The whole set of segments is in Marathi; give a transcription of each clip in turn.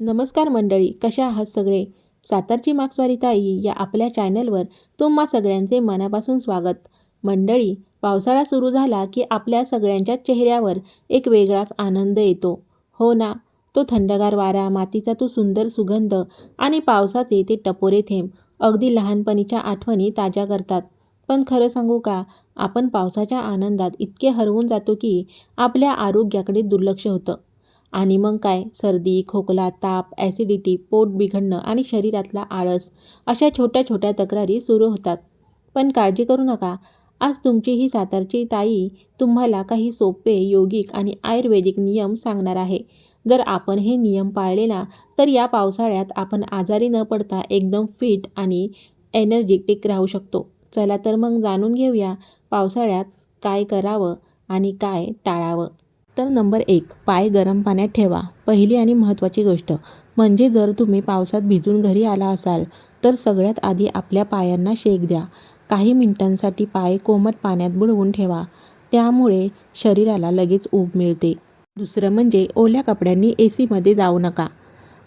नमस्कार मंडळी, कशा आहात सगळे? सातारची मार्क्सवाली ताई या आपल्या चॅनलवर तुम्हा सगळ्यांचे मनापासून स्वागत. मंडळी, पावसाळा सुरू झाला की आपल्या सगळ्यांच्या चेहऱ्यावर एक वेगळाच आनंद येतो, हो ना? तो थंडगार वारा, मातीचा तो सुंदर सुगंध आणि पावसाचे ते टपोरे थेंब अगदी लहानपणीच्या आठवणी ताज्या करतात. पण खरं सांगू का, आपण पावसाच्या आनंदात इतके हरवून जातो की आपल्या आरोग्याकडे दुर्लक्ष होतं. आणि मग काय, सर्दी, खोकला, ताप, ॲसिडिटी, पोट बिघडणं आणि शरीरातला आळस अशा छोट्या छोट्या तक्रारी सुरू होतात. पण काळजी करू नका, आज तुमची ही सातारची ताई तुम्हाला काही सोपे योगिक आणि आयुर्वेदिक नियम सांगणार आहे. जर आपण हे नियम पाळले ना, तर या पावसाळ्यात आपण आजारी न पडता एकदम फिट आणि एनर्जेटिक राहू शकतो. चला तर मग जाणून घेऊया पावसाळ्यात काय करावं आणि काय टाळावं. तर नंबर 1, पाय गरम पाण्यात ठेवा. पहिली आणि महत्त्वाची गोष्ट म्हणजे जर तुम्ही पावसात भिजून घरी आला असाल तर सगळ्यात आधी आपल्या पायांना शेक द्या. काही मिनिटांसाठी पाय कोमट पाण्यात बुडवून ठेवा. त्यामुळे शरीराला लगेच ऊब मिळते. दुसरं म्हणजे ओल्या कपड्यांनी AC मध्ये जाऊ नका.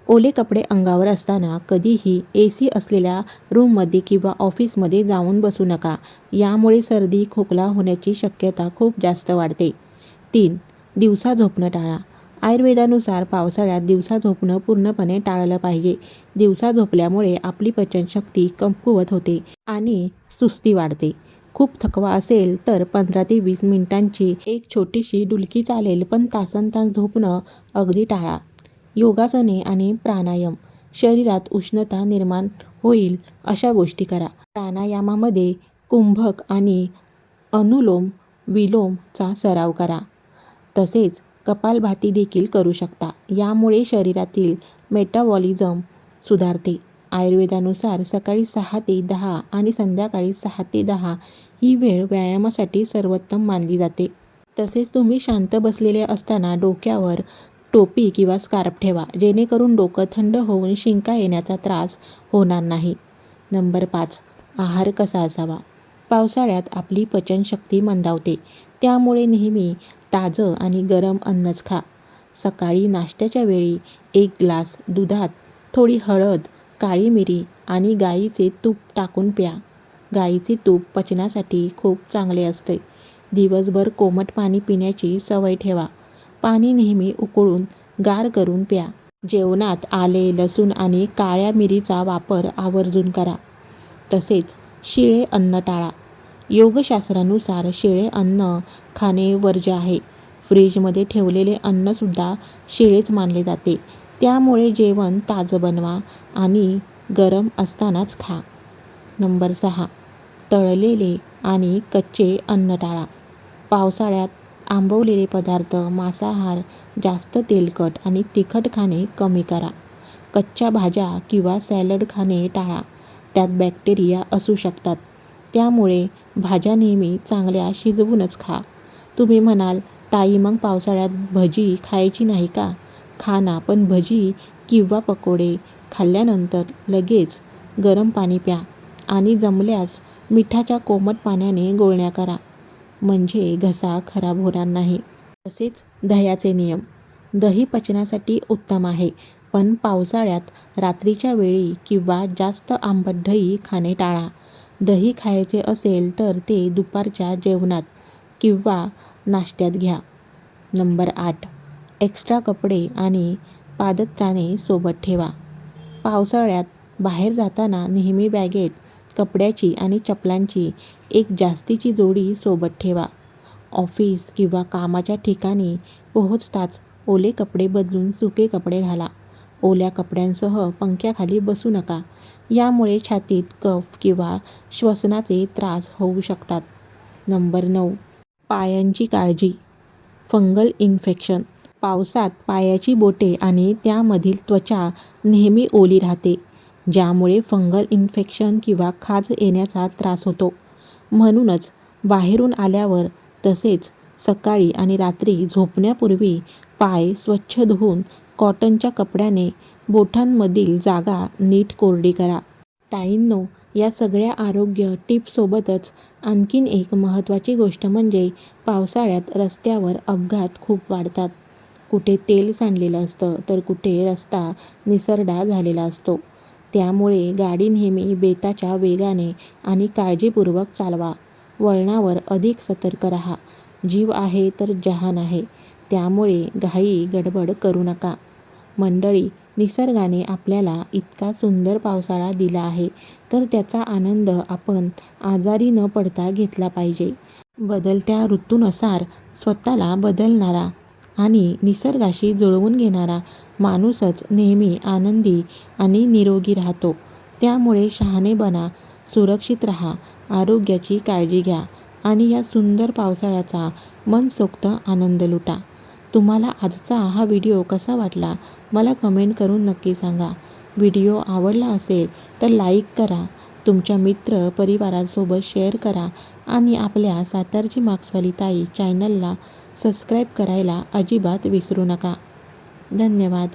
ओले कपडे अंगावर असताना कधीही AC असलेल्या रूममध्ये किंवा ऑफिसमध्ये जाऊन बसू नका. यामुळे सर्दी, खोकला होण्याची शक्यता खूप जास्त वाढते. 3, दिवसा झोपणं टाळा. आयुर्वेदानुसार पावसाळ्यात दिवसा झोपणं पूर्णपणे टाळलं पाहिजे. दिवसा झोपल्यामुळे आपली पचनशक्ती कमकुवत होते आणि सुस्ती वाढते. खूप थकवा असेल तर 15 ते 20 मिनिटांची एक छोटीशी डुलकी चालेल, पण तासनतास झोपणं अगदी टाळा. योगासने आणि प्राणायाम, शरीरात उष्णता निर्माण होईल अशा गोष्टी करा. प्राणायामामध्ये कुंभक आणि अनुलोम विलोमचा सराव करा. तसेच कपालभाती देखील करू शकता. यामुळे शरीरातील मेटाबॉलिझम सुधारते. आयुर्वेदानुसार सकाळी 6 ते 10 आणि संध्याकाळी 6 ते 10 ही वेळ व्यायामासाठी सर्वोत्तम मानली जाते. तसेच तुम्ही शांत बसलेले असताना डोक्यावर टोपी किंवा स्कार्फ ठेवा, जेणेकरून डोकं थंड होऊन शिंका येण्याचा त्रास होणार नाही. नंबर 5, आहार कसा असावा? पावसाळ्यात आपली पचनशक्ती मंदावते. त्यामुळे नेहमी ताजं आणि गरम अन्नच खा. सकाळी नाश्त्याच्या वेळी 1 ग्लास दुधात थोडी हळद, काळी मिरी आणि गाईचे तूप टाकून प्या. गाईचे तूप पचनासाठी खूप चांगले असते. दिवसभर कोमट पाणी पिण्याची सवय ठेवा. पाणी नेहमी उकळून गार करून प्या. जेवणात आले, लसूण आणि काळ्या मिरीचा वापर आवर्जून करा. तसेच शिळे अन्न टाळा. योगशास्त्रानुसार शिळे अन्न खाणे वर्ज्य आहे. फ्रीजमध्ये ठेवलेले अन्नसुद्धा शिळेच मानले जाते. त्यामुळे जेवण ताजं बनवा आणि गरम असतानाच खा. नंबर 6, तळलेले आणि कच्चे अन्न टाळा. पावसाळ्यात आंबवलेले पदार्थ, मांसाहार, जास्त तेलकट आणि तिखट खाणे कमी करा. कच्च्या भाज्या किंवा सॅलड खाणे टाळा. त्यात बॅक्टेरिया असू शकतात. त्यामुळे भाज्या नेहमी चांगल्या शिजवूनच खा. तुम्ही म्हणाल, ताई मग पावसाळ्यात भजी खायची नाही का? खा ना, पण भजी किंवा पकोडे खाल्ल्यानंतर लगेच गरम पाणी प्या आणि जमल्यास मिठाच्या कोमट पाण्याने गुळण्या करा. म्हणजे घसा खराब होणार नाही. तसेच दह्याचे नियम. दही पचनासाठी उत्तम आहे, पण पावसाळ्यात रात्रीच्या वेळी किंवा जास्त आंबट दही खाणे टाळा. दही खायचे असेल तर ते दुपारच्या जेवणात किंवा नाश्त्यात घ्या. नंबर 8, एक्स्ट्रा कपडे आणि पादत्राणे सोबत ठेवा. पावसाळ्यात बाहेर जाताना नेहमी बॅगेत कपड्याची आणि चपलांची एक जास्तीची जोडी सोबत ठेवा. ऑफिस किंवा कामाच्या ठिकाणी पोहोचताच ओले कपडे बदलून सुके कपडे घाला. ओल्या कपड्यांसह पंख्याखाली बसू नका. यामुळे छातीत कफ किंवा श्वसनाचे त्रास होऊ शकतात. नंबर 9, पायांची काळजी. Fungal infection. पावसात पायाची बोटे आणि त्यामधील त्वचा नेहमी ओली राहते, ज्यामुळे फंगल इन्फेक्शन किंवा खाज येण्याचा त्रास होतो. म्हणूनच बाहेरून आल्यावर तसेच सकाळी आणि रात्री झोपण्यापूर्वी पाय स्वच्छ धुवून कॉटनच्या कपड्याने बोटांमधील जागा नीट कोरडी करा. ताईंनो, या सगळ्या आरोग्य टिप्ससोबतच आणखीन एक महत्त्वाची गोष्ट म्हणजे पावसाळ्यात रस्त्यावर अपघात खूप वाढतात. कुठे तेल सांडलेलं असतं तर कुठे रस्ता निसरडा झालेला असतो. त्यामुळे गाडी नेहमी बेताच्या वेगाने आणि काळजीपूर्वक चालवा. वळणावर अधिक सतर्क राहा. जीव आहे तर जहान आहे, त्यामुळे घाई गडबड करू नका. मंडळी, निसर्गाने आपल्याला इतका सुंदर पावसाळा दिला आहे, तर त्याचा आनंद आपण आजारी न पडता घेतला पाहिजे. बदलत्या ऋतूनुसार स्वतःला बदलणारा आणि निसर्गाशी जुळवून घेणारा माणूसच नेहमी आनंदी आणि निरोगी राहतो. त्यामुळे शहाणे बना, सुरक्षित राहा, आरोग्याची काळजी घ्या आणि या सुंदर पावसाळ्याचा मनसोक्त आनंद लुटा. तुम्हाला आजचा हा व्हिडिओ कसा वाटला मला कमेंट करून नक्की सांगा. व्हिडिओ आवडला असेल तर लाईक करा, तुमच्या मित्र परिवारांसोबत शेअर करा आणि आपल्या सातारची मार्क्सवाली ताई चॅनलला सबस्क्राईब करायला अजिबात विसरू नका. धन्यवाद.